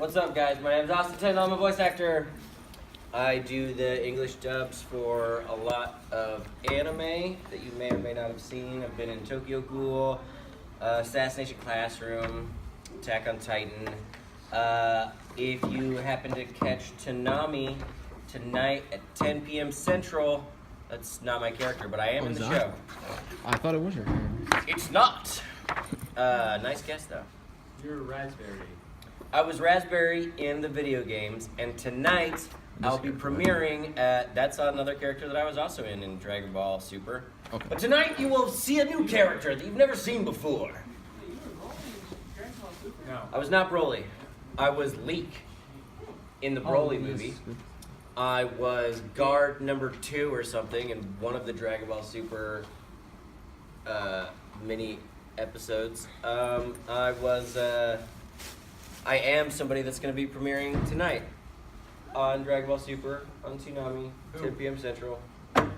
What's up, guys? My name's Austin Tindle. I'm a voice actor. I do the English dubs for a lot of anime that you may or may not have seen. I've been in Tokyo Ghoul, Assassination Classroom, Attack on Titan. If you happen to catch Tanami tonight at 10 p.m. Central, that's not my character, but I am in the show. I thought it was your character. It's not. Nice guess, though. You're Raspberry. I was Raspberry in the video games, and tonight I'll be premiering at, that's another character that I was also in Dragonball Super. Okay. But tonight you will see a new character that you've never seen before. No. I was not Broly. I was Leek in the Broly movie. I was guard number 2 or something in one of the Dragonball Super mini episodes. I am somebody that's going to be premiering tonight on Dragonball Super on Tsunami, 10 p.m. Central.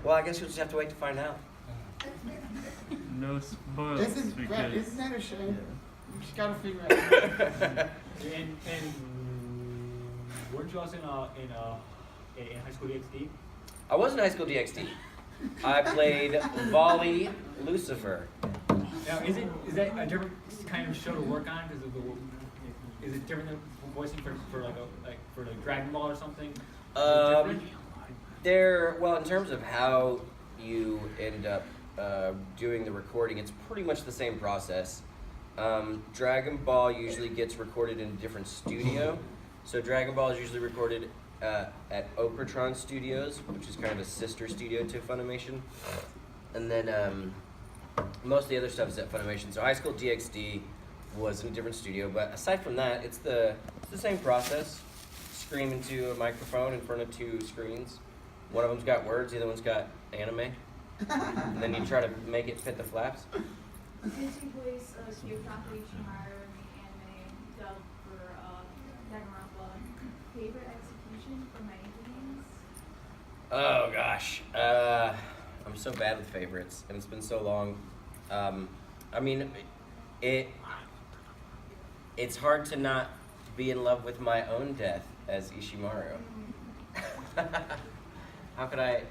Well, I guess you'll just have to wait to find out. No spoilers. Isn't that a shame? Yeah. You just gotta figure it out. And weren't you also in High School DxD? I was in High School DxD. I played Volley Lucifer. Now, is that a different kind of show to work on? Because of the, is it different than voicing for Dragon Ball or something? Well, in terms of how you end up doing the recording, it's pretty much the same process. Dragon Ball usually gets recorded in a different studio. So Dragon Ball is usually recorded at Okratron Studios, which is kind of a sister studio to Funimation. And then most of the other stuff is at Funimation. So High School DxD was in a different studio, but aside from that, it's the same process. Scream into a microphone in front of 2 screens. One of them's got words, the other one's got anime. And then you try to make it fit the flaps. Since you voice Fubuki Con in the anime dub for Dragonball, favorite execution from any games? Oh gosh, I'm so bad with favorites, and it's been so long. I mean, it's hard to not be in love with my own death as Ishimaru. How could I?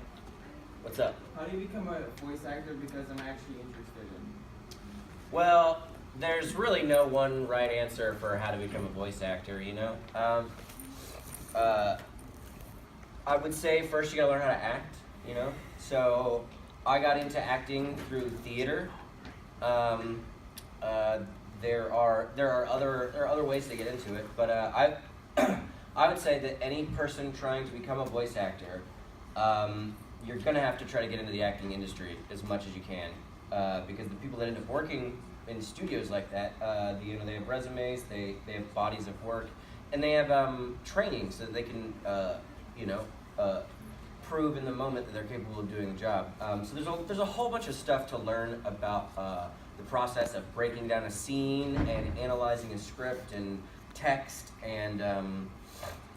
What's up? How do you become a voice actor? Because I'm actually interested in. Well, there's really no one right answer for how to become a voice actor, you know? I would say first you gotta learn how to act, you know? So I got into acting through theater. There are other ways to get into it, but I would say that any person trying to become a voice actor, you're gonna have to try to get into the acting industry as much as you can, because the people that end up working in studios like that, they have resumes, they have bodies of work, and they have training so that they can prove in the moment that they're capable of doing the job. So there's a whole bunch of stuff to learn about the process of breaking down a scene and analyzing a script and text and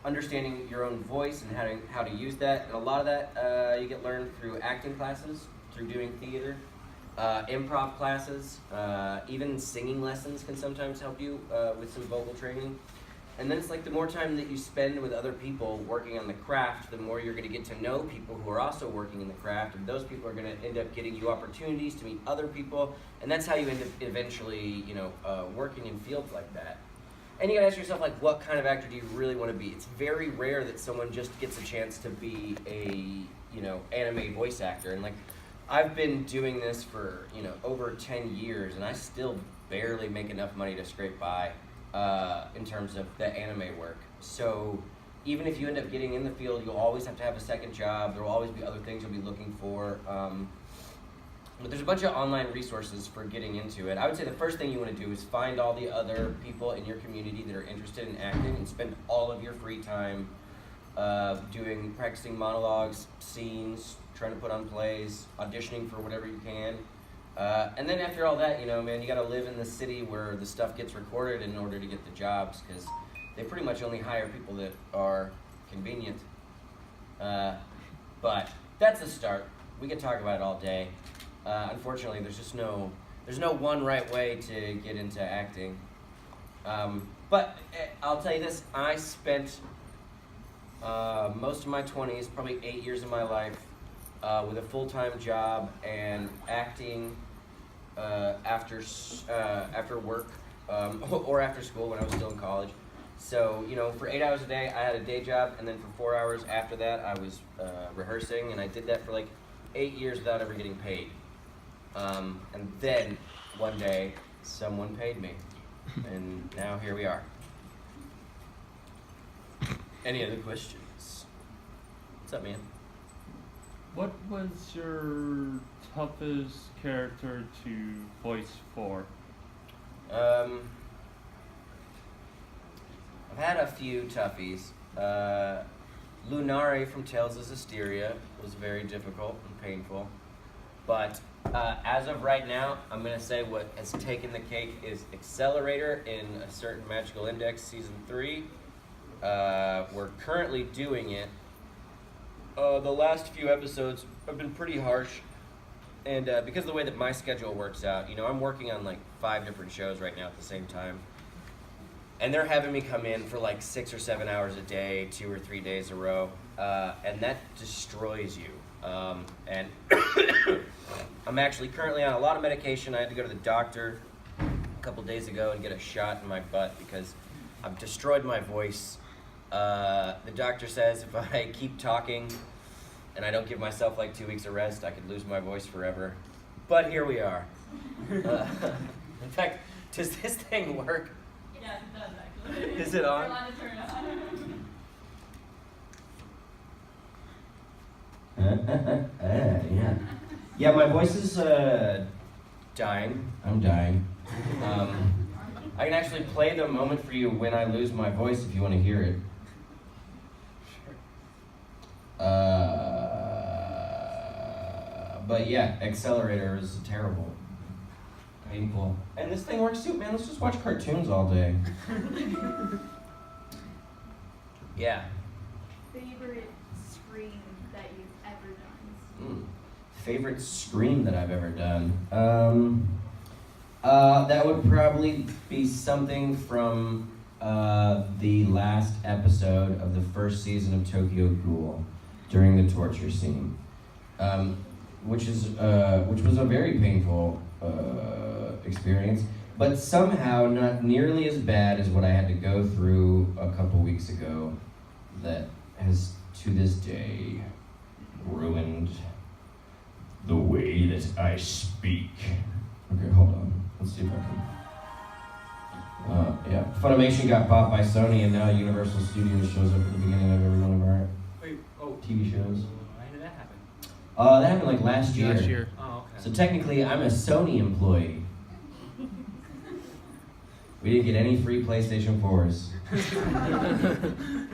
understanding your own voice and how to use that. And a lot of that you get learned through acting classes, through doing theater, improv classes, even singing lessons can sometimes help you with some vocal training. And then it's like the more time that you spend with other people working on the craft, the more you're going to get to know people who are also working in the craft, and those people are going to end up getting you opportunities to meet other people, and that's how you end up eventually, working in fields like that. And you got to ask yourself, like, what kind of actor do you really want to be? It's very rare that someone just gets a chance to be a, anime voice actor, and like, I've been doing this for, over 10 years, and I still barely make enough money to scrape by. In terms of the anime work. So even if you end up getting in the field, you'll always have to have a second job. There will always be other things you'll be looking for. But there's a bunch of online resources for getting into it. I would say the first thing you want to do is find all the other people in your community that are interested in acting and spend all of your free time practicing monologues, scenes, trying to put on plays, auditioning for whatever you can. And then after all that, you gotta live in the city where the stuff gets recorded in order to get the jobs, because they pretty much only hire people that are convenient. But that's the start. We could talk about it all day. Unfortunately, there's no one right way to get into acting. But I'll tell you this, I spent most of my 20s, probably 8 years of my life, with a full-time job and acting after work or after school when I was still in college. So, for 8 hours a day, I had a day job, and then for 4 hours after that, I was rehearsing, and I did that for like 8 years without ever getting paid. And then, one day, someone paid me, and now here we are. Any other questions? What's up, man? What was your toughest character to voice for? I've had a few toughies. Lunare from Tales of Zestiria was very difficult and painful. But as of right now, I'm going to say what has taken the cake is Accelerator in A Certain Magical Index Season 3. We're currently doing it. The last few episodes have been pretty harsh. And because of the way that my schedule works out, I'm working on like 5 different shows right now at the same time. And they're having me come in for like 6 or 7 hours a day, 2 or 3 days a row. And that destroys you. And I'm actually currently on a lot of medication. I had to go to the doctor a couple days ago and get a shot in my butt because I've destroyed my voice. The doctor says if I keep talking and I don't give myself like 2 weeks of rest, I could lose my voice forever. But here we are. In fact, does this thing work? Yes, it does actually. Is it on? You're allowed to turn it on. Yeah. Yeah, my voice is dying. I'm dying. I can actually play the moment for you when I lose my voice if you want to hear it. But yeah, Accelerator is terrible. Painful. And this thing works too, man. Let's just watch cartoons all day. Yeah. Favorite scream that you've ever done? Favorite scream that I've ever done? That would probably be something from the last episode of the first season of Tokyo Ghoul during the torture scene, which was a very painful experience, but somehow not nearly as bad as what I had to go through a couple weeks ago that has to this day ruined the way that I speak. Okay, hold on. Let's see if I can. Yeah. Funimation got bought by Sony, and now Universal Studios shows up at the beginning of every one of our TV shows. When did that happen? That happened like last year. Last year. Oh, okay. So technically, I'm a Sony employee. We didn't get any free PlayStation 4s.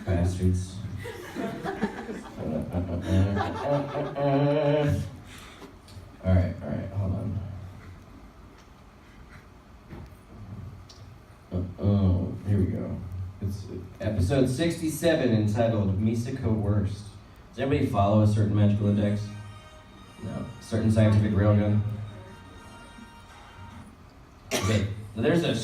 Bastards. Alright, hold on. Here we go. It's episode 67 entitled Misako Worst. Does anybody follow A Certain Magical Index? No. Certain Scientific Railgun? Okay, there's a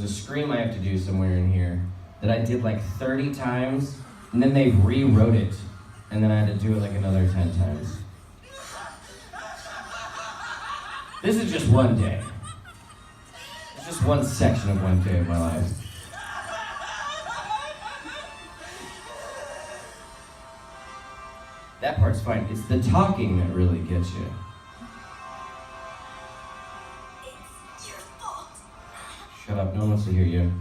scream I have to do somewhere in here that I did like 30 times, and then they rewrote it, and then I had to do it like another 10 times. This is just one day. It's just one section of one day of my life. That part's fine. It's the talking that really gets you. It's your fault. Shut up, no one wants to hear you.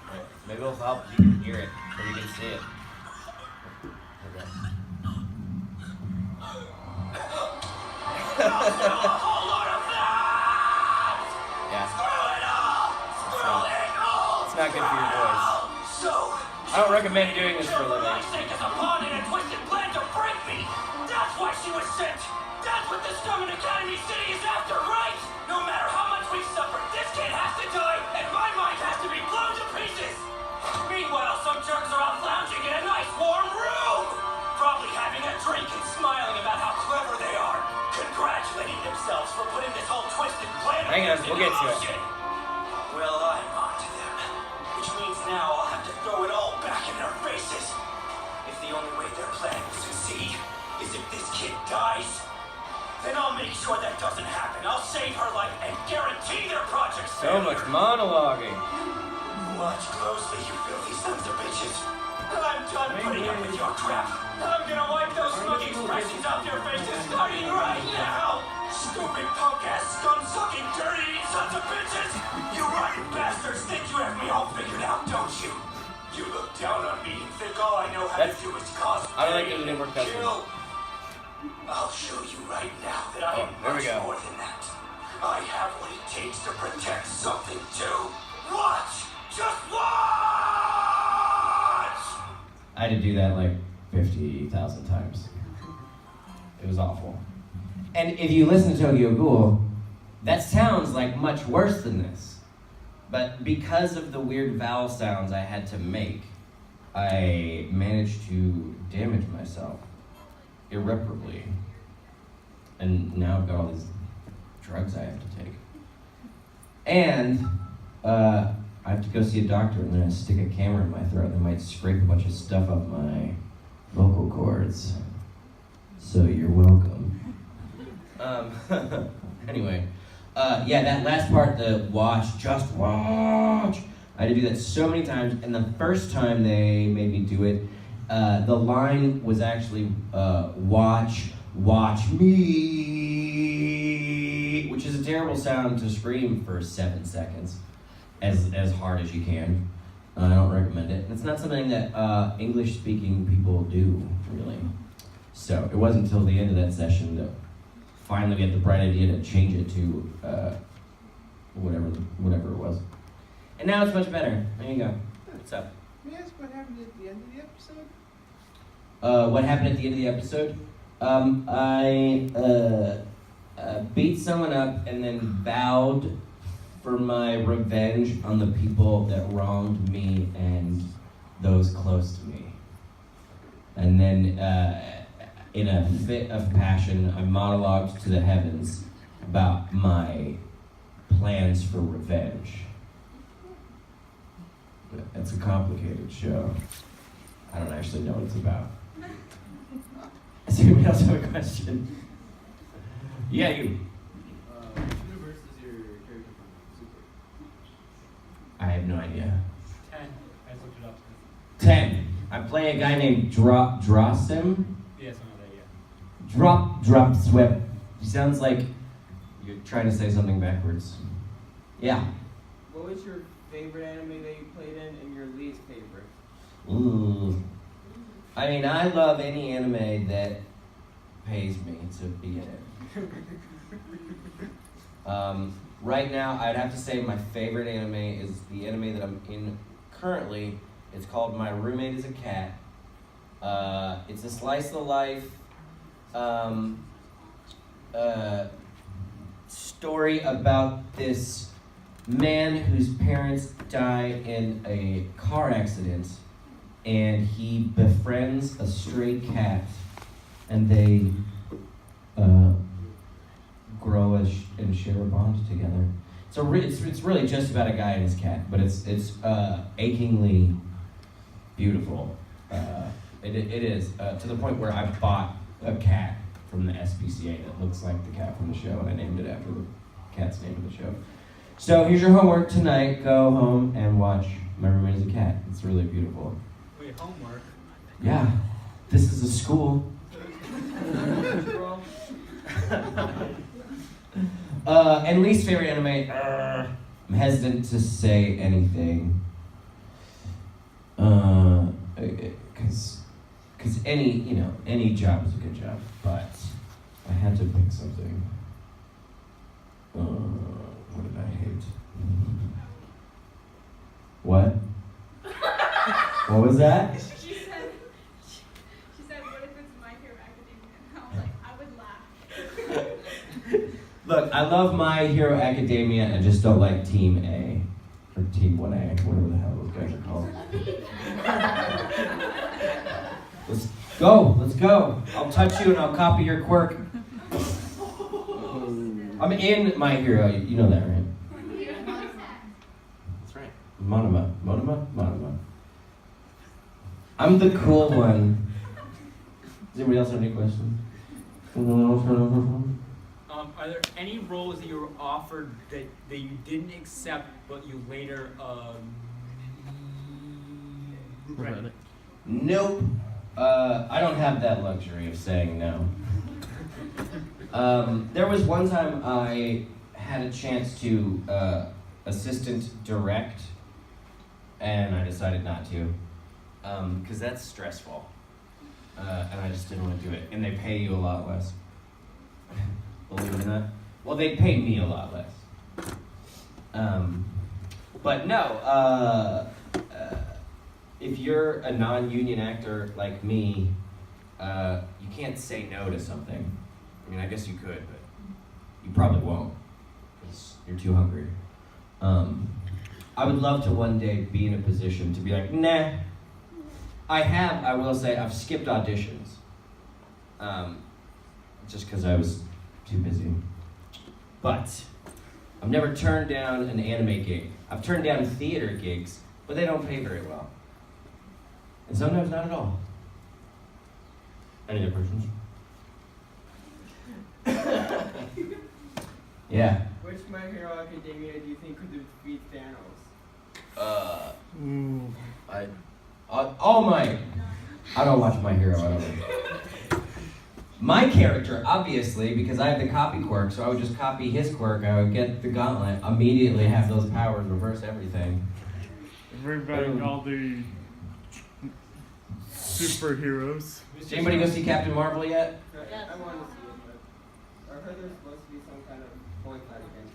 Right. Maybe it'll help if you can hear it, or you can see it. Okay. Yeah. It's not good for your voice. I don't recommend doing this for a living. That's why she was sent. That's what this scum in Academy City is after, right? No matter how much we've suffered, this kid has to die, and my mind has to be blown to pieces. Meanwhile, some jerks are out lounging in a nice warm room, probably having a drink and smiling about how clever they are. congratulating themselves for putting this whole twisted plan of Hang on, theirs we'll into get to it. motion. Well, I'm on to them. Which means now I'll have to throw it all back in their faces. If the only way their plan will succeed is if this kid dies, then I'll make sure that doesn't happen. I'll save her life and guarantee their project's So failure. much monologuing. Watch closely, you filthy sons of bitches. I'm done putting up with your crap. I'm gonna wipe those smug expressions off your faces starting right now. Stupid punk-ass, scum-sucking, dirty sons of bitches. You rotten bastards think you have me all figured out, don't you? You look down on me and think all I know how That's- to do is cause I don't like pain those and network customers. kill. I'll show you right now that I am there we much go. more than that. I have what it takes to protect something too. Watch! Just watch! I had to do that like 50,000 times. It was awful. And if you listen to Tokyo Ghoul, that sounds like much worse than this. But because of the weird vowel sounds I had to make, I managed to damage myself irreparably. And now I've got all these drugs I have to take. And I have to go see a doctor, and they're gonna stick a camera in my throat, and they might scrape a bunch of stuff up my vocal cords. So you're welcome. Anyway, yeah, that last part, the watch, just watch. I had to do that so many times, and the first time they made me do it, the line was actually watch me, which is a terrible sound to scream for 7 seconds, as hard as you can. I don't recommend it. It's not something that English-speaking people do, really. So it wasn't until the end of that session that finally we had the bright idea to change it to whatever it was. And now it's much better. There you go. What's up? May I ask what happened at the end of the episode? What happened at the end of the episode? I beat someone up and then vowed for my revenge on the people that wronged me and those close to me. And then, in a fit of passion, I monologued to the heavens about my plans for revenge. It's a complicated show. I don't actually know what it's about. Does anybody else have a question? Yeah, you. Which universe is your character from? Super. I have no idea. 10. I just looked it up. 10. I play a guy named Drosim. Yeah, some of that, yeah. Drop sweat. He sounds like you're trying to say something backwards. Yeah. What was your favorite anime that you played in and your least favorite? Ooh. I mean, I love any anime that pays me to be in it. Right now, I'd have to say my favorite anime is the anime that I'm in currently. It's called My Roommate is a Cat. It's a slice of life story about this man whose parents die in a car accident, and he befriends a stray cat, and they grow and share a bond together. So it's really just about a guy and his cat, but it's achingly beautiful. It is to the point where I bought a cat from the SPCA that looks like the cat from the show, and I named it after the cat's name of the show. So here's your homework tonight. Go home and watch My Roommate is a Cat. It's really beautiful. Wait, homework? Yeah, this is a school. And least favorite anime, I'm hesitant to say anything. Cause any job is a good job, but I had to pick something. What did I hate? What? What was that? She said, what if it's My Hero Academia? And I was like, I would laugh. Look, I love My Hero Academia, I just don't like Team A. Or Team 1A, whatever the hell those guys are called. Let's go. I'll touch you and I'll copy your quirk. I'm in My Hero. You know that, right? That's right. Monoma. I'm the cool one. Does anybody else have any questions? Are there any roles that you were offered that you didn't accept, but you later regretted? Nope. I don't have that luxury of saying no. There was one time I had a chance to assistant direct, and I decided not to, because that's stressful, and I just didn't want to do it. And they pay you a lot less. Believe it or not. Well, they paid me a lot less. But no, if you're a non-union actor like me, you can't say no to something. I mean, I guess you could, but you probably won't, because you're too hungry. I would love to one day be in a position to be like, nah. I will say, I've skipped auditions. Just because I was too busy. But I've never turned down an anime gig. I've turned down theater gigs, but they don't pay very well. And sometimes not at all. Any other questions? Yeah. Which My Hero Academia do you think could defeat Thanos? All My. I don't watch My Hero. I don't know. My character, obviously, because I have the copy quirk, so I would just copy his quirk. I would get the gauntlet, immediately have those powers, reverse everything. Everybody, all the superheroes. Did anybody go see Captain Marvel yet? I want to see it, but I heard there's supposed to be some kind of boycott against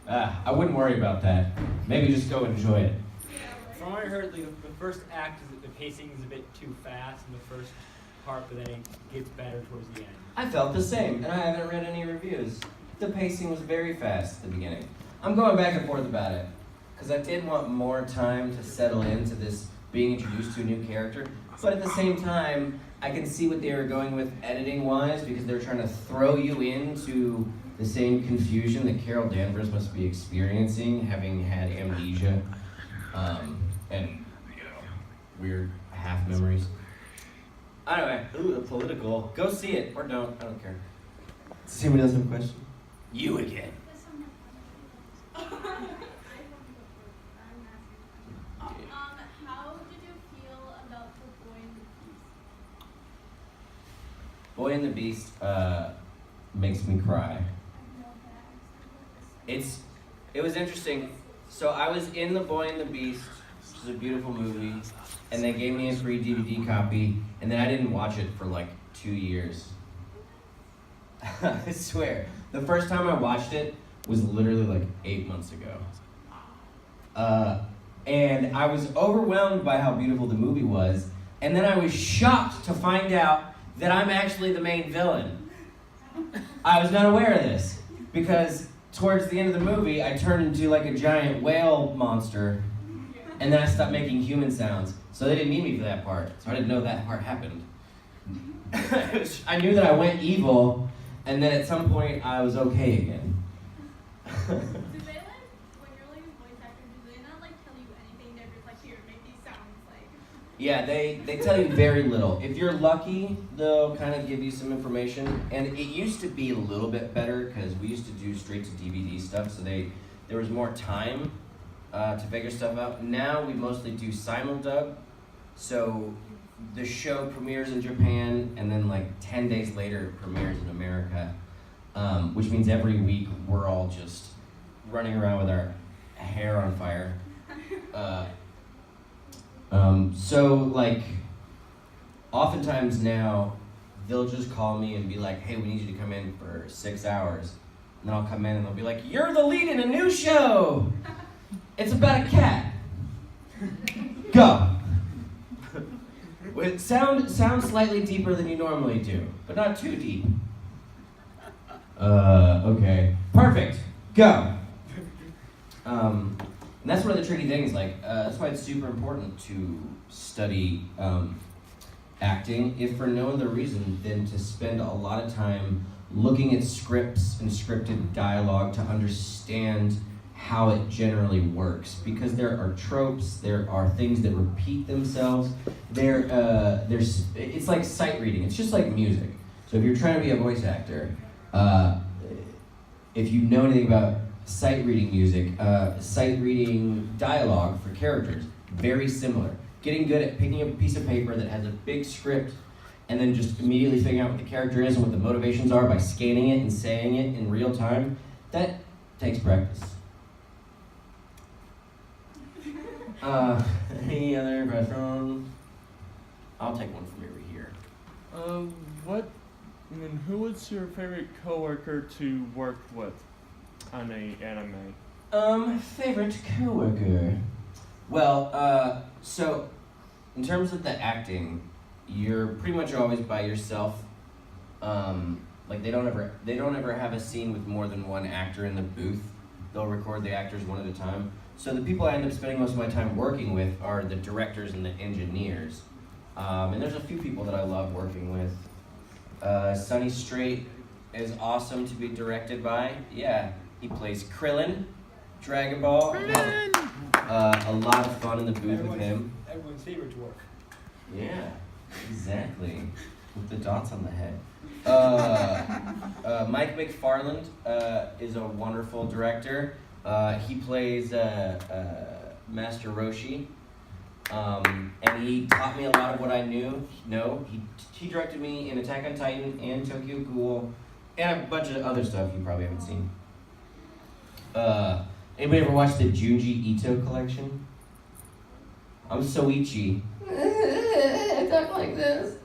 it. I wouldn't worry about that. Maybe just go enjoy it. From what I heard, like, the first act, the pacing is a bit too fast in the first part, but then it gets better towards the end. I felt the same, and I haven't read any reviews. The pacing was very fast at the beginning. I'm going back and forth about it, because I did want more time to settle into this being introduced to a new character, but at the same time, I can see what they were going with editing-wise, because they're trying to throw you into the same confusion that Carol Danvers must be experiencing, having had amnesia, and, you know, weird half memories. Anyway, political. Go see it, or don't. I don't care. Does anybody else have a question? You again. How did you feel about the Boy Boy and the Beast? and the Beast makes me cry. It was interesting. So I was in The Boy and the Beast, which is a beautiful movie, and they gave me a free DVD copy, and then I didn't watch it for like 2 years. I swear. The first time I watched it was literally like 8 months ago. And I was overwhelmed by how beautiful the movie was, and then I was shocked to find out that I'm actually the main villain. I was not aware of this, because towards the end of the movie, I turned into like a giant whale monster, and then I stopped making human sounds. So they didn't need me for that part, so I didn't know that part happened. I knew that I went evil, and then at some point I was okay again. Do they when you're like a voice actor, do they not like tell you anything? They're just like, here, make these sounds like. Yeah, they tell you very little. If you're lucky, they'll kind of give you some information. And it used to be a little bit better because we used to do straight to DVD stuff, so there was more time to figure stuff out. Now we mostly do simuldub, so the show premieres in Japan, and then like 10 days later it premieres in America, which means every week we're all just running around with our hair on fire. So like, oftentimes now, they'll just call me and be like, hey, we need you to come in for 6 hours. And then I'll come in and they'll be like, you're the lead in a new show! It's about a cat. Go! It sounds slightly deeper than you normally do, but not too deep. Okay. Perfect. Go! And that's one of the tricky things, like, that's why it's super important to study acting, if for no other reason than to spend a lot of time looking at scripts and scripted dialogue to understand how it generally works, because there are tropes, there are things that repeat themselves. It's like sight reading. It's just like music. So if you're trying to be a voice actor, if you know anything about sight reading music, sight reading dialogue for characters, very similar. Getting good at picking up a piece of paper that has a big script and then just immediately figuring out what the character is and what the motivations are by scanning it and saying it in real time, that takes practice. Any other questions? I'll take one from over here. Who was your favorite coworker to work with on a anime? Favorite coworker. Well, so in terms of the acting, you're pretty much always by yourself. Like they don't ever have a scene with more than one actor in the booth. They'll record the actors one at a time. So the people I end up spending most of my time working with are the directors and the engineers. And there's a few people that I love working with. Sonny Strait is awesome to be directed by. Yeah, he plays Krillin, Dragon Ball. A lot of fun in the booth with him. Everyone's favorite to work. Yeah, exactly. With the dots on the head. Mike McFarland is a wonderful director. He plays Master Roshi. And he taught me a lot of what I knew. He directed me in Attack on Titan and Tokyo Ghoul and a bunch of other stuff you probably haven't seen. Anybody ever watched the Junji Ito collection? I'm Soichi. I talk like this.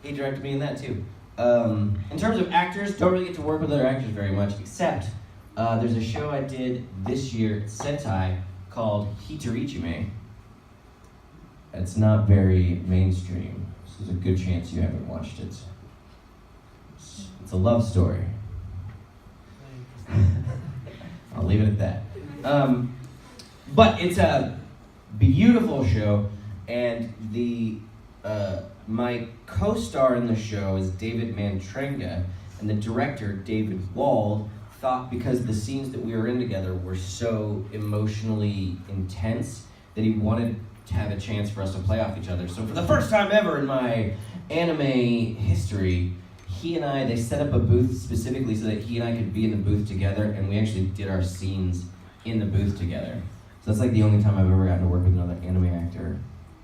He directed me in that too. In terms of actors, don't really get to work with other actors very much, except there's a show I did this year at Sentai called Hitarichime. It's not very mainstream, so there's a good chance you haven't watched it. It's a love story. I'll leave it at that. But it's a beautiful show, and my co-star in the show is David Mantrenga, and the director, David Wald, thought because the scenes that we were in together were so emotionally intense that he wanted to have a chance for us to play off each other. So for the first time ever in my anime history, he and I, they set up a booth specifically so that he and I could be in the booth together, and we actually did our scenes in the booth together. So that's like the only time I've ever gotten to work with another anime actor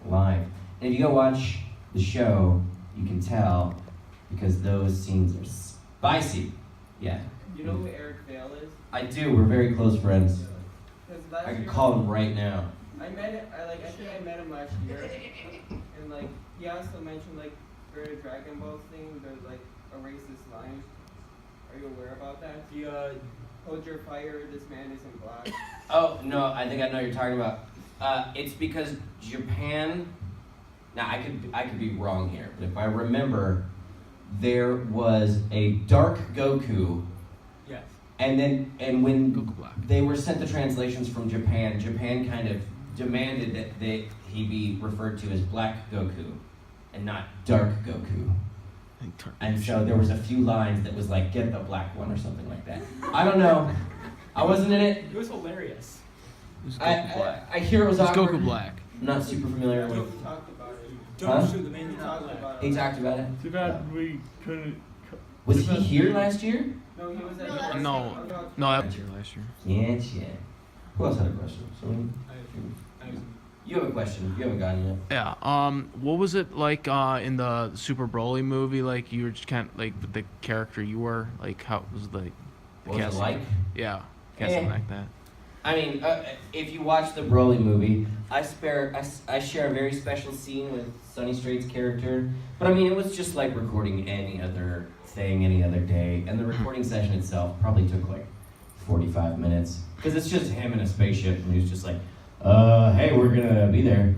live. And if you go watch the show, you can tell because those scenes are spicy. Yeah. You know who Eric Vale is? I do, we're very close friends. 'Cause last I could year- call him right now. I think I met him last year, and like he also mentioned like for the Dragon Ball thing, there's like a racist line. Are you aware about that? Hold your fire, this man isn't black. Oh, no, I think I know what you're talking about. It's because Japan, now I could be wrong here, but if I remember, there was a dark Goku. Yes. And when Goku Black. they were sent the translations from Japan, Japan kind of demanded that he be referred to as Black Goku and not Dark Goku. And so there was a few lines that was like, get the black one or something like that. I don't know. I wasn't in it. It was hilarious. It was Goku Black. I hear it was It was awkward. Goku Black. I'm not super familiar We with. talked about it. Don't Huh? shoot the man We that's not talked black. about He it. talked about it. Too bad we couldn't. Was he here last year? No, he was No, at that's- No, no, that was here last year. Yeah. Who else had a question? Someone? I You have a question. You haven't gotten yet. Yeah. What was it like in the Super Broly movie? Like you were just kind of like the character you were. Like how was the What was it casting? like? Yeah, casting Eh. like that. I mean, if you watch the Broly movie, I share a very special scene with Sonny Strait's character. But I mean, it was just like recording any other thing, any other day. And the recording session itself probably took like 45 minutes. Because it's just him in a spaceship, and he's just like, hey, we're gonna be there.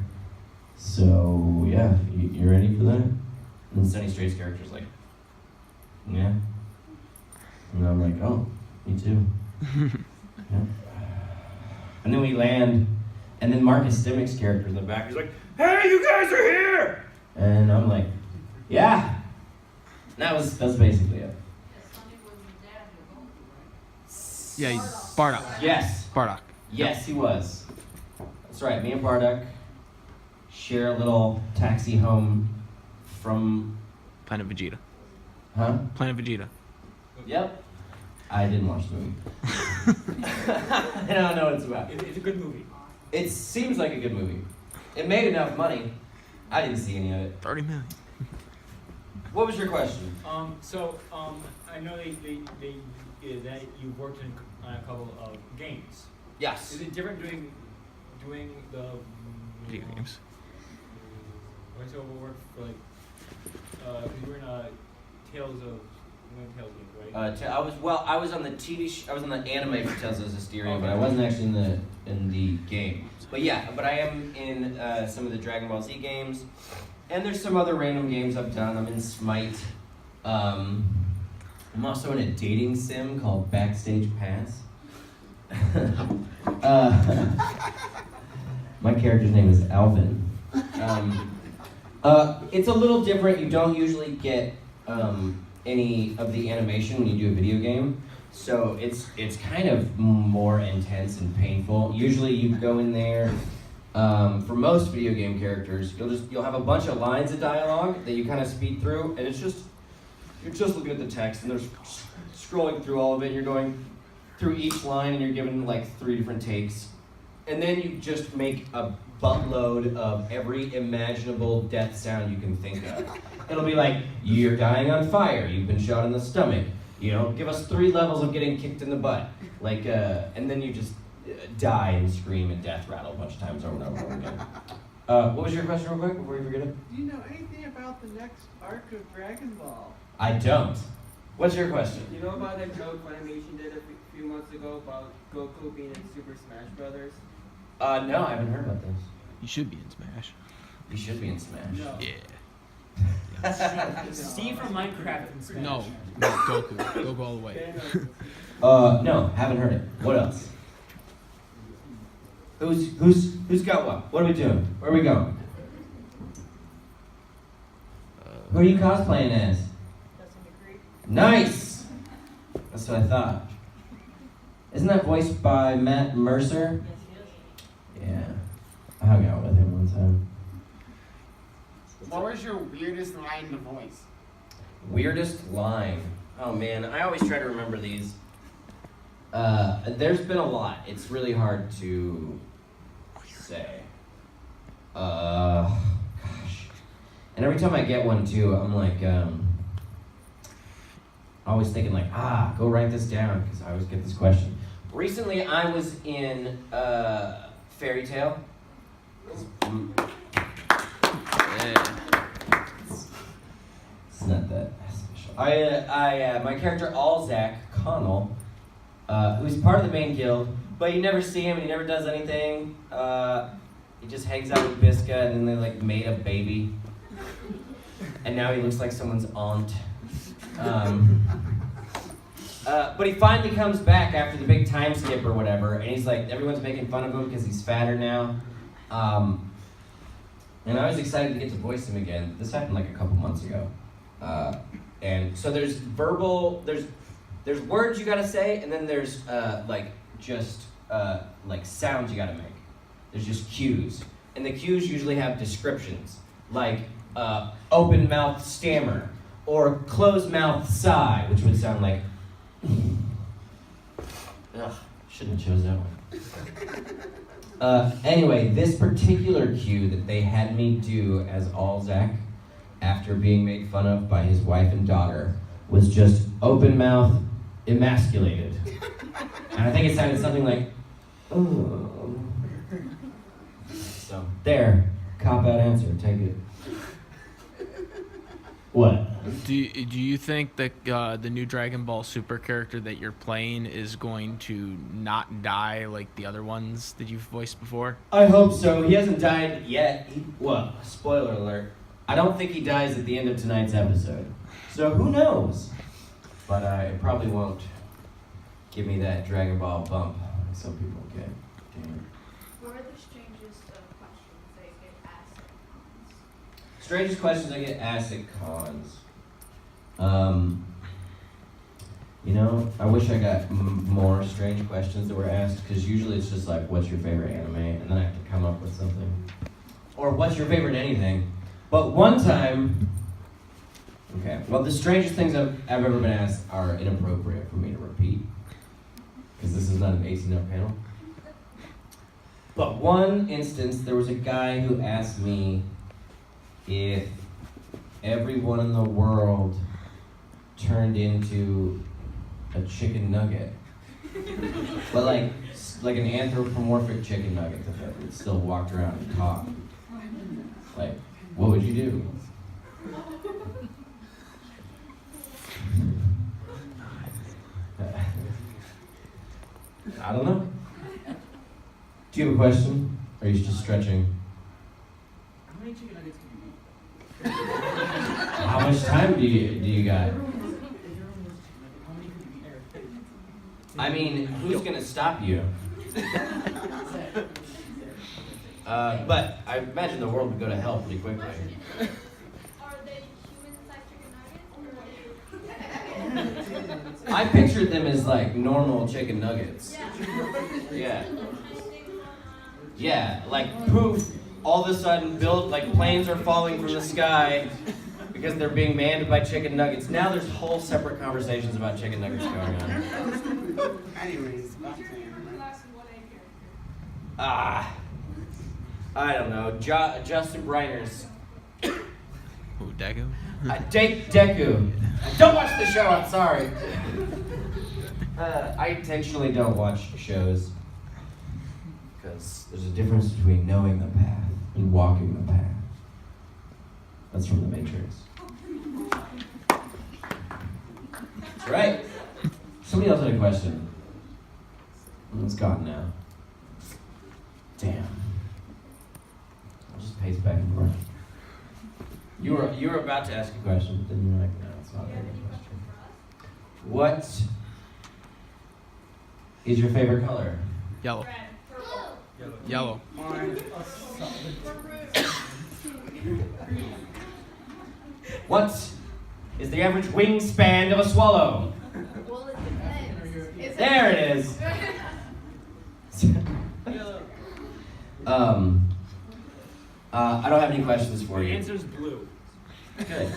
So, yeah, you ready for that? And then Sonny Strait's character's like, yeah. And I'm like, oh, me too. Yeah. And then we land, and then Marcus Stimmick's character in the back is like, hey, you guys are here! And I'm like, yeah. That's basically it. Yes, Sonny Yeah, Bardock. Yes. Bardock. Yes, he was. That's right. Me and Bardock share a little taxi home from. Planet Vegeta. Huh? Planet Vegeta. Yep. I didn't watch the movie. I don't know what it's about. It's a good movie. It seems like a good movie. It made enough money. I didn't see any of it. 30 million. What was your question? I know that you worked on a couple of games. Yes. Is it different doing the Video games. voiceover work for like? Because you were in Tales of Tales games, right? I was on the I was on the anime for Tales of Zestiria, but I wasn't actually in the game. But yeah, but I am in some of the Dragon Ball Z games, and there's some other random games I've done. I'm in Smite. I'm also in a dating sim called Backstage Pass. My character's name is Alvin. It's a little different. You don't usually get any of the animation when you do a video game, so it's kind of more intense and painful. Usually, you go in there. For most video game characters, you'll have a bunch of lines of dialogue that you kind of speed through, and you're just looking at the text, and they're scrolling through all of it. And you're going through each line, and you're given like 3 different takes, and then you just make a buttload of every imaginable death sound you can think of. It'll be like, you're dying on fire, you've been shot in the stomach, give us 3 levels of getting kicked in the butt. Like, and then you just die and scream and death rattle a bunch of times over and over and over again. What was your question real quick before you forget it? Do you know anything about the next arc of Dragon Ball? I don't. What's your question? You know about that joke Funimation did a few months ago about Goku being in Super Smash Brothers? No, I haven't heard about this. You should be in Smash. You should be in Smash. No. Yeah. Steve from Minecraft and Smash. No, Goku. Goku all the way. No, haven't heard it. What else? Who's got what? What are we doing? Where are we going? Who are you cosplaying as? Nice! That's what I thought. Isn't that voiced by Matt Mercer? Yeah. I hung out with him one time. What was your weirdest line in the voice? Weirdest line. Oh man, I always try to remember these. There's been a lot. It's really hard to say. Gosh. And every time I get one too, I'm like, always thinking like, go write this down, because I always get this question. Recently, I was in Fairy Tale. It's not that special. My character Alzak Connell, who's part of the main guild, but you never see him and he never does anything. He just hangs out with Bisca, and then they like made a baby, and now he looks like someone's aunt. But he finally comes back after the big time skip or whatever, and he's like, everyone's making fun of him because he's fatter now. And I was excited to get to voice him again. This happened like a couple months ago. And so there's there's words you gotta say, and then there's like sounds you gotta make. There's just cues. And the cues usually have descriptions, like open mouth stammer, or closed mouth sigh, which would sound like, ugh, shouldn't have chose that one. Anyway, this particular cue that they had me do as Alzak, after being made fun of by his wife and daughter, was just open mouth emasculated. And I think it sounded something like, oh. So, there, cop-out answer, take it. What? Do you think that the new Dragon Ball Super character that you're playing is going to not die like the other ones that you've voiced before? I hope so. He hasn't died yet. Well, spoiler alert. I don't think he dies at the end of tonight's episode. So who knows? But it probably won't give me that Dragon Ball bump like some people get. Damn it. What are the strangest questions they get asked at cons? Strangest questions I get asked at cons. You know, I wish I got more strange questions that were asked, because usually it's just like, what's your favorite anime? And then I have to come up with something. Or what's your favorite anything? But one time, okay, well, the strangest things I've ever been asked are inappropriate for me to repeat, because this is not an 18-up panel. But one instance, there was a guy who asked me if everyone in the world turned into a chicken nugget, but like an anthropomorphic chicken nugget that still walked around and talked. Like, what would you do? I don't know. Do you have a question? Or are you just stretching? How many chicken nuggets can you eat? How much time do you got? I mean, who's gonna stop you? But I imagine the world would go to hell pretty quickly. Are they human-sized chicken nuggets, or I pictured them as like normal chicken nuggets. Yeah. Yeah, like poof, all of a sudden like planes are falling from the sky because they're being manned by chicken nuggets. Now there's whole separate conversations about chicken nuggets going on. Anyways, back to you. I don't know. Justin Breiner's. Who, Deku? Deku. I don't watch the show, I'm sorry. I intentionally don't watch shows because there's a difference between knowing the path and walking the path. That's from The Matrix. That's right. Somebody else had a question. It's gone now. Damn. I'll just pace back and forth. You were about to ask a question, but then you were like, no, it's not a very good question. What is your favorite color? Yellow. Yellow. What is the average wingspan of a swallow? Well, it depends. There it is. I don't have any questions for The you. answer's blue. Good.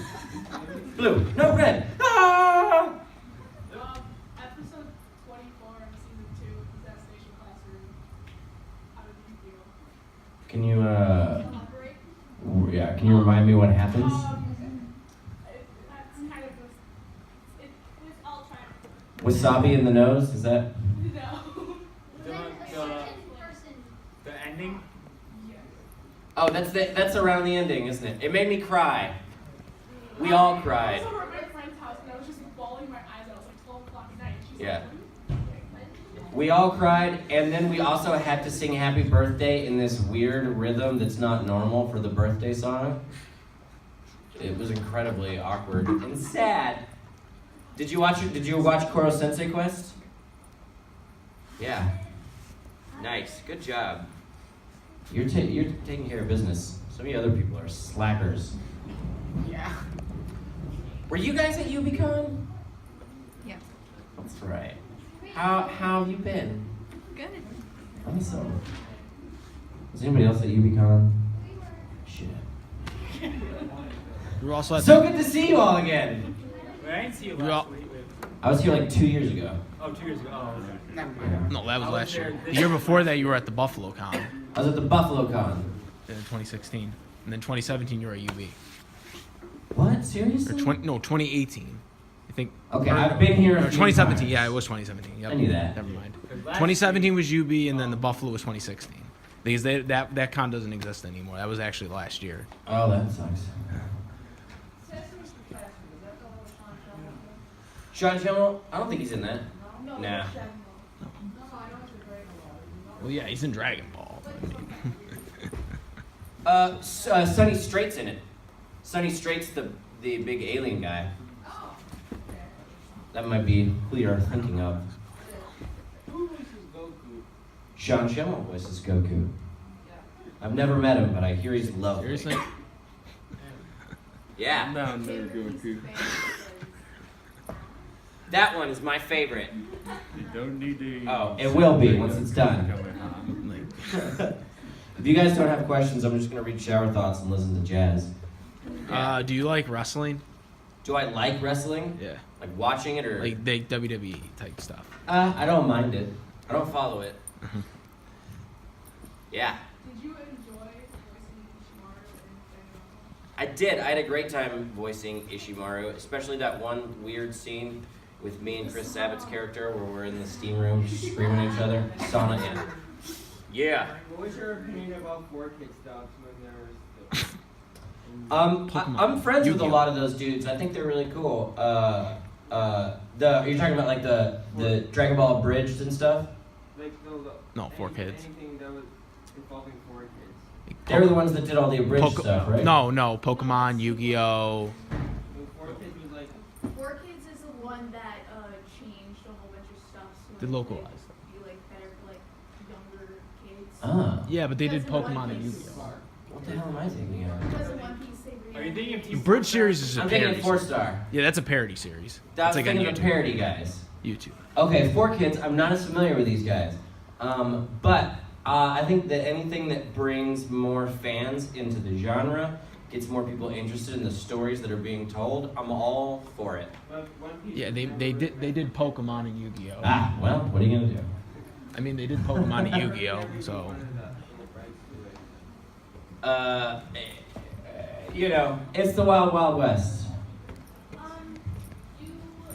Blue. No, red. Ah! Episode 24 of season 2, Assassination Classroom. How did you feel? Can you Elaborate? yeah, can you remind me what happens? That's kind of it was all trying. Wasabi in the nose, is that? No. The ending? Oh, that's around the ending, isn't it? It made me cry. We all cried. I was over at my friend's house and I was just bawling my eyes out. It was like 12 o'clock at night. She's Yeah. like, We all cried, and then we also had to sing Happy Birthday in this weird rhythm that's not normal for the birthday song. It was incredibly awkward and sad. Did you watch Koro Sensei Quest? Yeah. Nice. Good job. You're taking care of business. Some of you other people are slackers. Yeah. Were you guys at UbiCon? Yeah. That's right. How have you been? Good. Awesome. Was anybody else at UbiCon? Shit. We were also at So good to see you all again. Wait, I didn't see you We last all- week. I was here like 2 years ago. Oh, 2 years ago. Oh, okay. Never mind. No, that was I was last there year. this The year before that, you were at the Buffalo Con I was at the Buffalo Con. in 2016, and then 2017 you were at UB. What? Or Seriously? 2018, I think. Okay, or- I've been here a or few 2017. times. Yeah, it was 2017. Yep. I knew that. Never mind. 'Cause last 2017 was UB, and then the Buffalo was 2016. Because that con doesn't exist anymore. That was actually last year. Oh, that sucks. Sean Schimmel? I don't think he's in that. Nah. Well, yeah, he's in Dragon Ball. I mean, Sonny Straight's in it. Sonny Straight's the big alien guy. That might be who you're thinking of. Who voices Goku? Sean Schimmel voices Goku. I've never met him, but I hear he's lovely. seriously? Yeah. No, no, Goku. That one is my favorite. You don't need to. Oh, it will be once it's done. Like, If you guys don't have questions, I'm just gonna read shower thoughts and listen to jazz. do you like wrestling? Do I like wrestling? Yeah. Like watching it or? Like the WWE type stuff. I don't mind it. I don't follow it. Yeah, Did you enjoy voicing Ishimaru in Dragonball? I did. I had a great time voicing Ishimaru, especially that one weird scene with me and Chris Sabat's character where we're in the steam room screaming at each other. Sauna in. Yeah. What was your opinion about 4Kids dubs when there was I'm friends with a Yu-Gi-Oh. lot of those dudes. I think they're really cool. Are you talking about like the Dragon Ball abridged and stuff? No, 4Kids. Anything that was involving 4Kids. They were the ones that did all the abridged stuff, right? No, Pokemon, Yu-Gi-Oh. When 4Kids was like, 4Kids is the one that changed a whole bunch of stuff. So They it localized would be like better for like younger kids. Ah. Yeah, but they did Because in Pokemon One and Piece- Yu-Gi-Oh. What the hell am I thinking of? Because in One Piece they Are you thinking of The Team Bridge Star? series is a I'm thinking parody. of 4 series. Star. Yeah, that's a parody series. I was That's like on thinking of YouTube. parody guys. YouTube. Okay, 4Kids, I'm not as familiar with these guys. But I think that anything that brings more fans into the genre, gets more people interested in the stories that are being told, I'm all for it. but One Piece Yeah, was they never did Pokemon and Yu-Gi-Oh. Ah, well, what are you gonna do? I mean, they did Pokemon and Yu-Gi-Oh. So You know, it's the Wild Wild West. You play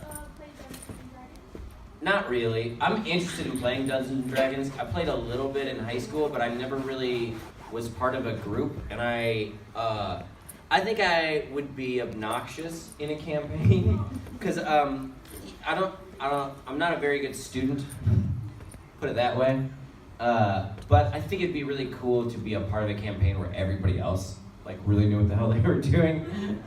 Dungeons and Dragons? Not really. I'm interested in playing Dungeons and Dragons. I played a little bit in high school, but I never really was part of a group, and I think I would be obnoxious in a campaign because I'm not a very good student. Put it that way. But I think it'd be really cool to be a part of a campaign where everybody else like really knew what the hell they were doing.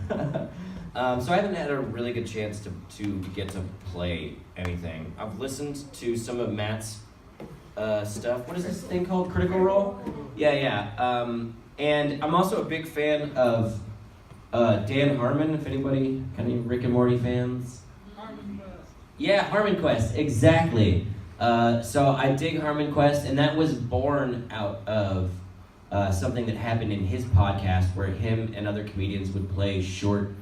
So I haven't had a really good chance to get to play anything. I've listened to some of Matt's stuff. What is this thing called? Critical Role? Yeah. And I'm also a big fan of Dan Harmon, if anybody, kind of Rick and Morty fans. Yeah, Harmon Quest, exactly. So I dig Harmon Quest, and that was born out of something that happened in his podcast where him and other comedians would play short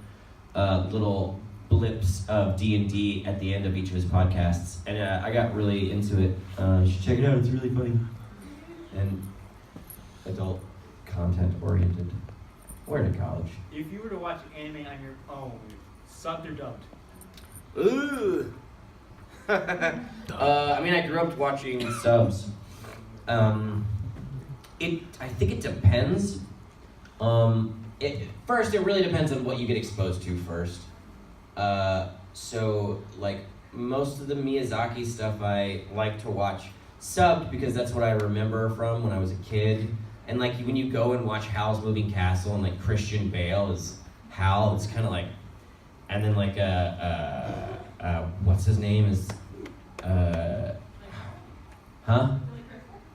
little blips of D&D at the end of each of his podcasts. And I got really into it. You should check it out, it's really funny. And adult content oriented. Where to college? If you were to watch anime on your own, subbed or dubbed? Ooh! I mean, I grew up watching subs. I think it depends. First, it really depends on what you get exposed to first. So, like, most of the Miyazaki stuff I like to watch subbed because that's what I remember from when I was a kid. And, like, when you go and watch Howl's Moving Castle and, like, Christian Bale is Hal, it's kind of like... And then, like, what's his name is...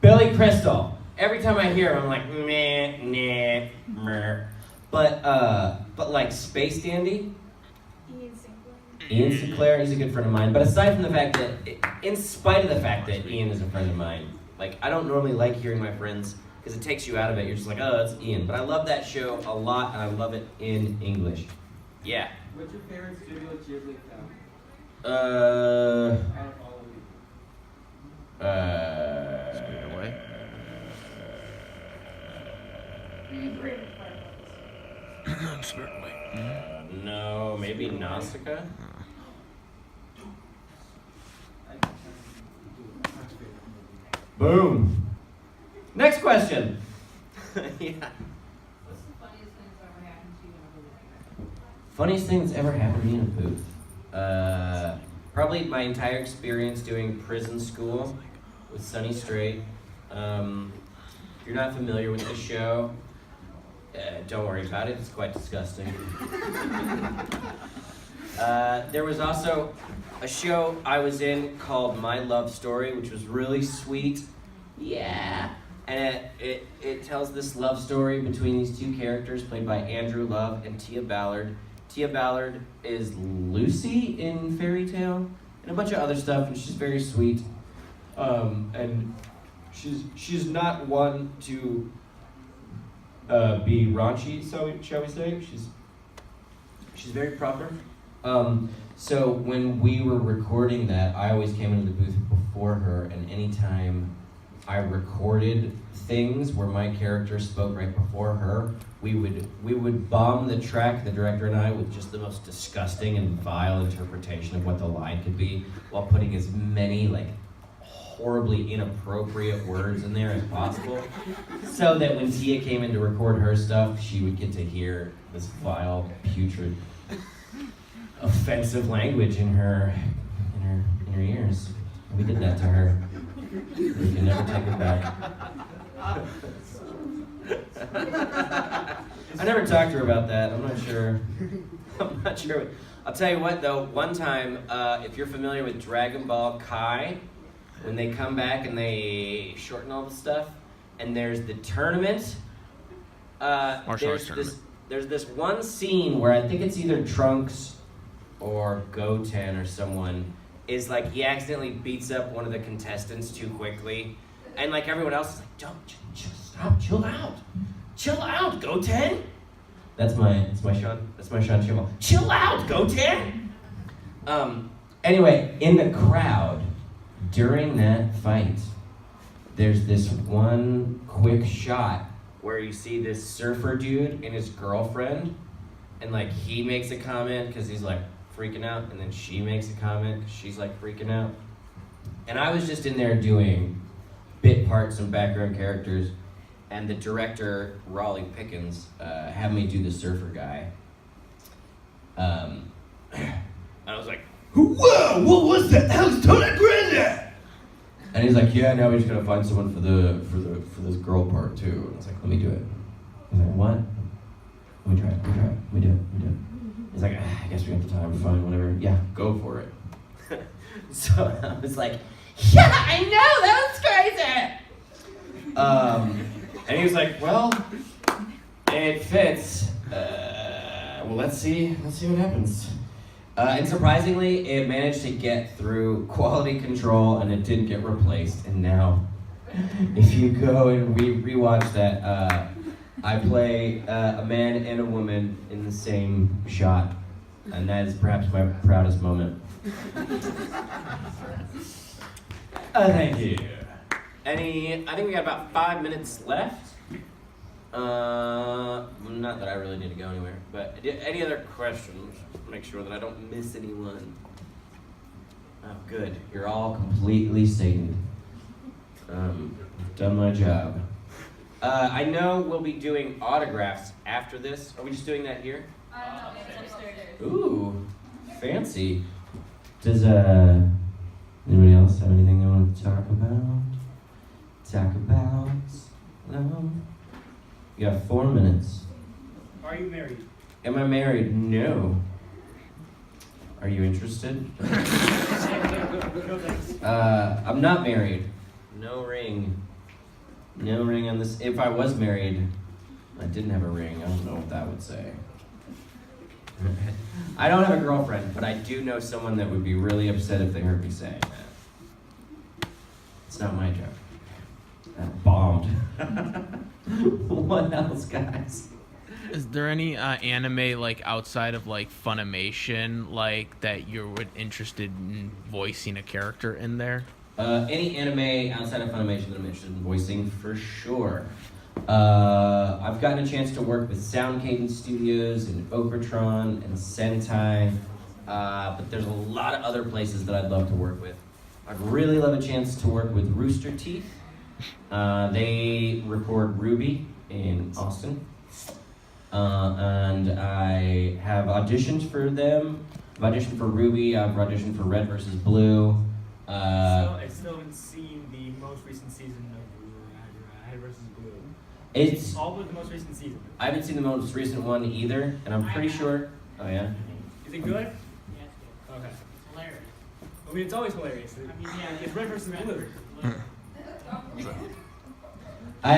Billy Crystal. Every time I hear him, I'm like, meh, nah, meh. But like Space Dandy, Ian Sinclair, he's a good friend of mine. But aside from the fact that, in spite of the fact that Ian is a friend of mine, like I don't normally like hearing my friends because it takes you out of it. You're just like, oh, that's Ian. But I love that show a lot, and I love it in English. Yeah. What's your favorite Studio Ghibli film? Uh. Out of all of these. Spirited Away. Spirited Away. No, maybe Nausicaa? Boom. Next question. Yeah. What's the funniest thing that's ever happened to you in a movie? Funniest thing that's ever happened to me in a booth? Probably my entire experience doing prison school with Sunny Strait. If you're not familiar with the show, don't worry about it, it's quite disgusting. There was also a show I was in called My Love Story, which was really sweet. Yeah. And it tells this love story between these two characters played by Andrew Love and Tia Ballard. Tia Ballard is Lucy in Fairy Tale, and a bunch of other stuff, and she's very sweet. And she's not one to be raunchy, so shall we say. She's very proper. So when we were recording that, I always came into the booth before her, and anytime I recorded things where my character spoke right before her, we would bomb the track, the director and I, with just the most disgusting and vile interpretation of what the line could be, while putting as many like horribly inappropriate words in there as possible, so that when Tia came in to record her stuff, she would get to hear this vile, putrid, offensive language in her ears. We did that to her. We can never take it back. I never talked to her about that. I'm not sure. I'll tell you what though, one time, if you're familiar with Dragon Ball Kai, when they come back and they shorten all the stuff, and there's the tournament, there's this one scene where I think it's either Trunks or Goten or someone is like, he accidentally beats up one of the contestants too quickly, and like everyone else is like, don't, just stop, chill out, Goten. That's my Sean Schimmel. Chill out, Goten. Anyway, in the crowd during that fight, there's this one quick shot where you see this surfer dude and his girlfriend, and like he makes a comment because he's like freaking out, and then she makes a comment because she's like freaking out. And I was just in there doing bit parts and background characters, and the director, Raleigh Pickens, had me do the surfer guy. And I was like, whoa, what was that? That was totally crazy! And he's like, yeah, now we just gotta find someone for this girl part too. And I was like, let me do it. He's like, what? Let me try it. We do it. He's like, I guess we got the time, fine, whatever. Yeah, go for it. So I was like, yeah, I know, that was crazy! And he was like, well, it fits. Well, let's see what happens. And surprisingly, it managed to get through quality control, and it didn't get replaced. And now, if you go and rewatch that, I play a man and a woman in the same shot, and that is perhaps my proudest moment. Thank you. I think we got about 5 minutes left. Not that I really need to go anywhere, but any other questions? Make sure that I don't miss anyone. Oh, good. You're all completely sated. I've done my job. I know we'll be doing autographs after this. Are we just doing that here? No, it's upstairs. Ooh, fancy. Does anybody else have anything they want to talk about? No? You got 4 minutes. Are you married? Am I married? No. Are you interested? No thanks. I'm not married. No ring. No ring on this. If I was married, I didn't have a ring. I don't know what that would say. I don't have a girlfriend, but I do know someone that would be really upset if they heard me saying that. It's not my job. That bombed. What else, guys? Is there any anime like outside of like Funimation like that you're interested in voicing a character in there? Any anime outside of Funimation that I'm interested in voicing, for sure. I've gotten a chance to work with Sound Cadence Studios and Okratron and Sentai, but there's a lot of other places that I'd love to work with. I'd really love a chance to work with Rooster Teeth. They record Ruby in Austin. And I have auditioned for them. I've auditioned for Ruby, I've auditioned for Red vs. Blue. I still haven't seen the most recent season of Red vs. Blue. It's all but the most recent season. I haven't seen the most recent one either, and I'm pretty sure. Oh yeah. Is it good? Yeah, it's good. Okay. It's hilarious. I mean, it's always hilarious. I mean, yeah, It's Red vs. Blue. I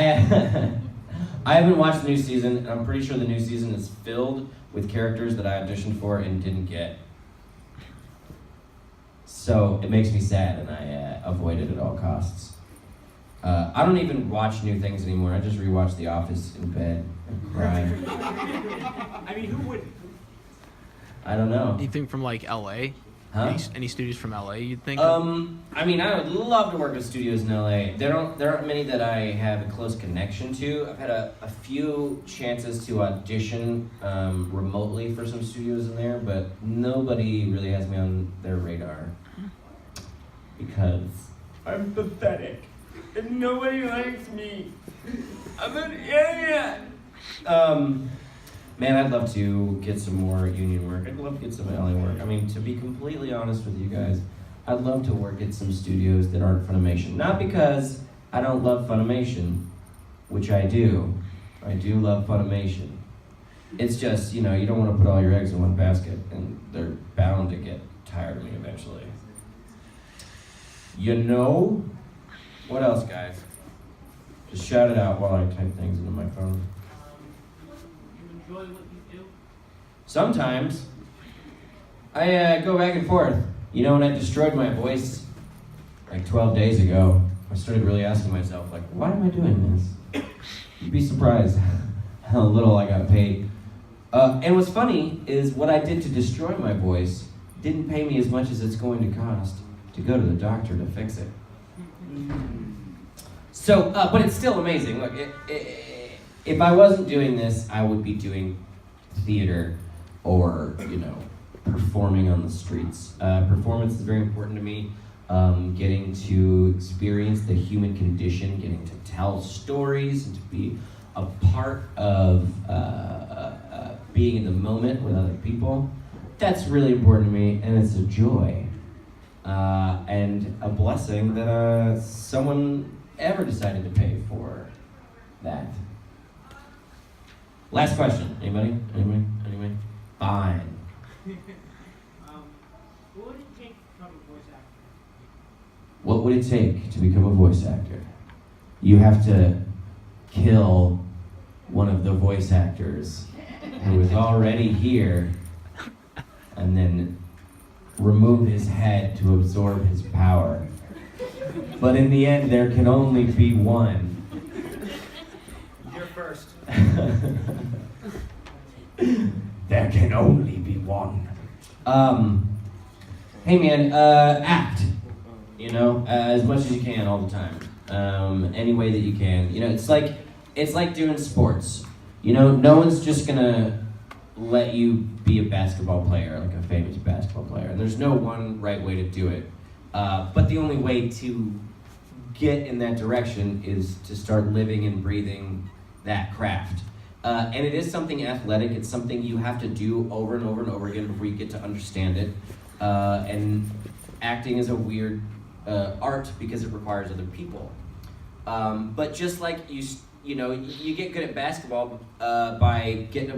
haven't watched the new season, and I'm pretty sure the new season is filled with characters that I auditioned for and didn't get. So it makes me sad, and I avoid it at all costs. I don't even watch new things anymore. I just rewatch The Office in bed and cry. I mean, who wouldn't? I don't know. Anything from like LA? Huh? Any studios from LA you'd think? I mean, I would love to work with studios in LA. There aren't many that I have a close connection to. I've had a few chances to audition remotely for some studios in there, but nobody really has me on their radar because I'm pathetic and nobody likes me. I'm an idiot. Man, I'd love to get some more union work. I'd love to get some LA work. I mean, to be completely honest with you guys, I'd love to work at some studios that aren't Funimation. Not because I don't love Funimation, which I do. I do love Funimation. It's just, you don't want to put all your eggs in one basket, and they're bound to get tired of me eventually. What else, guys? Just shout it out while I type things into my phone. Enjoy what you do? Sometimes. I go back and forth. When I destroyed my voice like 12 days ago, I started really asking myself, like, why am I doing this? You'd be surprised how little I got paid. And what's funny is what I did to destroy my voice didn't pay me as much as it's going to cost to go to the doctor to fix it. So, but it's still amazing. Look, if I wasn't doing this, I would be doing theater or, performing on the streets. Performance is very important to me. Getting to experience the human condition, getting to tell stories, and to be a part of being in the moment with other people. That's really important to me, and it's a joy. And a blessing that someone ever decided to pay for that. Last question. Anybody? Fine. What would it take to become a voice actor? What would it take to become a voice actor? You have to kill one of the voice actors who is already here and then remove his head to absorb his power. But in the end, there can only be one. You're first. There can only be one. Hey man, act. As much as you can all the time. Any way that you can. It's like doing sports. No one's just gonna let you be a basketball player, like a famous basketball player. And there's no one right way to do it. But the only way to get in that direction is to start living and breathing that craft. And it is something athletic. It's something you have to do over and over and over again before you get to understand it. And acting is a weird art because it requires other people. But just like you get good at basketball by getting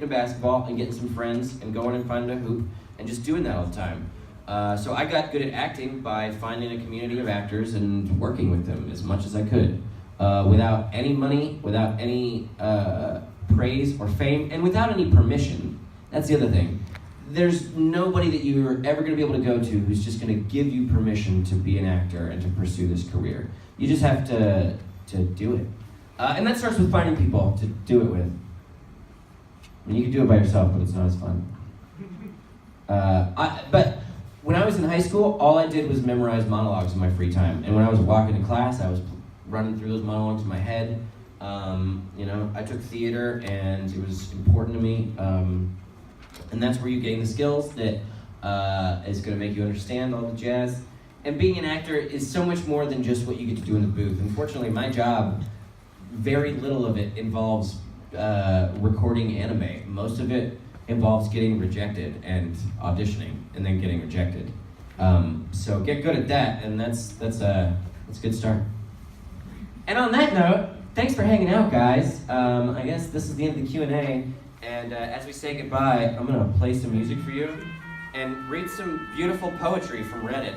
a basketball and getting some friends and going and finding a hoop and just doing that all the time. So I got good at acting by finding a community of actors and working with them as much as I could. Without any money, without any praise or fame, and without any permission. That's the other thing. There's nobody that you're ever going to be able to go to who's just going to give you permission to be an actor and to pursue this career. You just have to do it. And that starts with finding people to do it with. I mean, you can do it by yourself, but it's not as fun. But when I was in high school, all I did was memorize monologues in my free time. And when I was walking to class, I was running through those monologues in my head. I took theater, and it was important to me. And that's where you gain the skills that is going to make you understand all the jazz. And being an actor is so much more than just what you get to do in the booth. Unfortunately, my job, very little of it involves recording anime. Most of it involves getting rejected and auditioning and then getting rejected. So get good at that, and that's a good start. And on that note, thanks for hanging out, guys. I guess this is the end of the Q&A. And as we say goodbye, I'm gonna play some music for you and read some beautiful poetry from Reddit.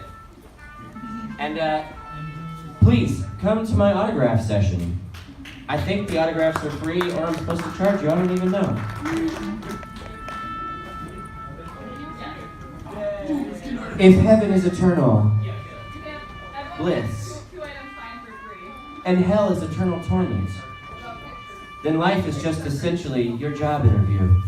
And please, come to my autograph session. I think the autographs are free, or I'm supposed to charge you, I don't even know. If heaven is eternal Yeah, everyone bliss, gets 2 items signed for free. and hell is eternal torment, then life is just essentially your job interview.